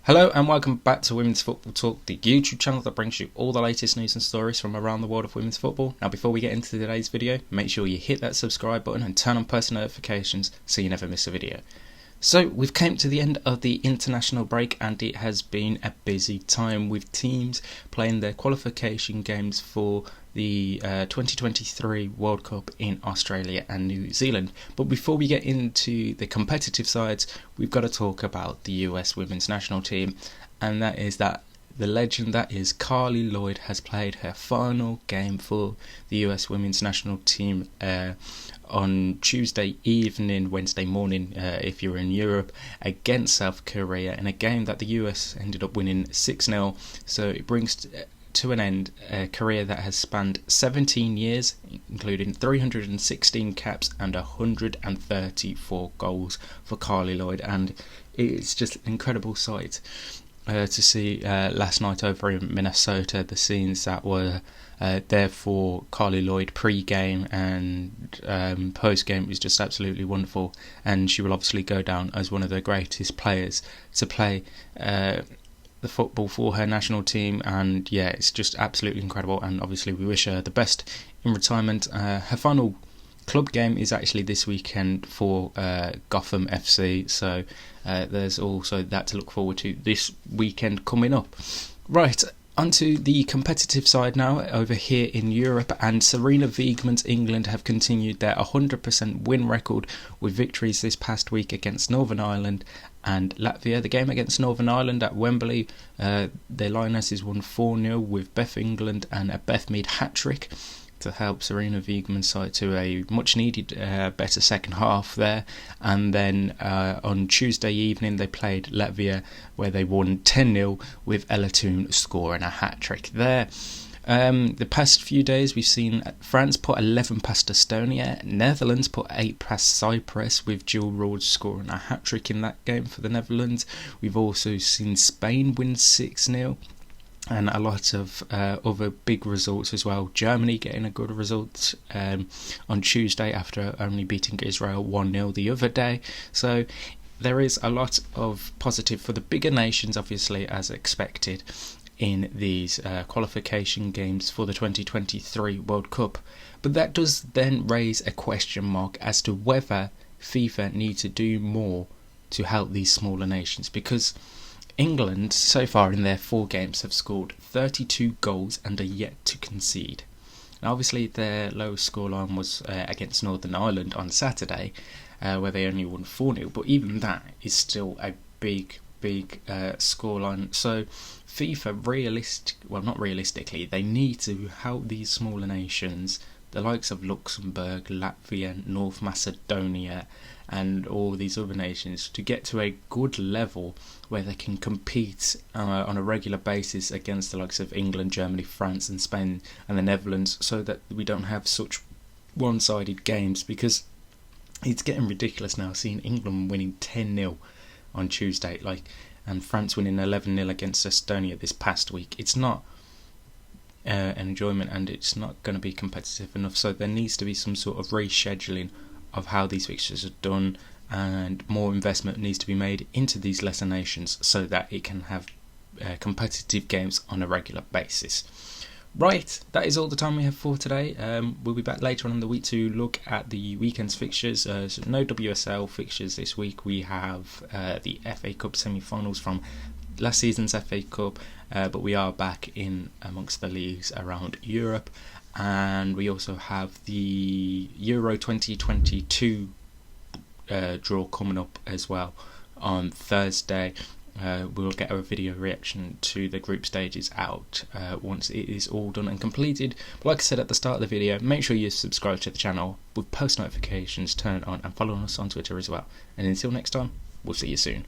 Hello and welcome back to Women's Football Talk, the YouTube channel that brings you all the latest news and stories from around the world of women's football. Now before we get into today's video, make sure you hit that subscribe button and turn on post notifications so you never miss a video. So we've come to the end of the international break and it has been a busy time with teams playing their qualification games for the 2023 World Cup in Australia and New Zealand. But before we get into the competitive sides, we've got to talk about the US women's national team, and that is that the legend that is Carli Lloyd has played her final game for the US women's national team on Tuesday evening, Wednesday morning if you're in Europe, against South Korea in a game that the US ended up winning 6-0. So it brings to an end a career that has spanned 17 years, including 316 caps and 134 goals for Carli Lloyd, and it's just an incredible sight to see last night over in Minnesota. The scenes that were there for Carli Lloyd pre-game and post-game was just absolutely wonderful, and she will obviously go down as one of the greatest players to play the football for her national team. And yeah, it's just absolutely incredible, and obviously we wish her the best in retirement. Her final club game is actually this weekend for Gotham FC, so there's also that to look forward to this weekend coming up. Right, onto the competitive side now over here in Europe, and Sarina Wiegman's England have continued their 100% win record with victories this past week against Northern Ireland and Latvia. The game against Northern Ireland at Wembley, their Lionesses won 4-0 with Beth England and a Beth Mead hat-trick to help Sarina Wiegman's side to a much needed better second half there. And then on Tuesday evening they played Latvia, where they won 10-0 with Ella Toon scoring a hat-trick there. The past few days we've seen France put 11 past Estonia, Netherlands put 8 past Cyprus with Jill Roord scoring a hat-trick in that game for the Netherlands. We've also seen Spain win 6-0. And a lot of other big results as well. Germany getting a good result on Tuesday after only beating Israel 1-0 the other day. So there is a lot of positive for the bigger nations, obviously, as expected, in these qualification games for the 2023 World Cup. But that does then raise a question mark as to whether FIFA need to do more to help these smaller nations, because England, so far in their 4 games, have scored 32 goals and are yet to concede. Now, obviously, their lowest scoreline was against Northern Ireland on Saturday, where they only won 4-0, but even that is still a big scoreline. So FIFA, not realistically, they need to help these smaller nations, the likes of Luxembourg, Latvia, North Macedonia, and all these other nations, to get to a good level where they can compete on a regular basis against the likes of England, Germany, France and Spain and the Netherlands, so that we don't have such one-sided games, because it's getting ridiculous now seeing England winning 10-0 on Tuesday, and France winning 11-0 against Estonia this past week. It's not an enjoyment, and it's not going to be competitive enough. So there needs to be some sort of rescheduling of how these fixtures are done, and more investment needs to be made into these lesser nations so that it can have competitive games on a regular basis. Right, that is all the time we have for today. We'll be back later on in the week to look at the weekend's fixtures. So no WSL fixtures this week. We have the FA Cup semi-finals from last season's FA Cup, but we are back in amongst the leagues around Europe, and we also have the Euro 2022 draw coming up as well on Thursday. We'll get a video reaction to the group stages out once it is all done and completed. But like I said at the start of the video, make sure you subscribe to the channel with post notifications turned on, and follow us on Twitter as well. And until next time, we'll see you soon.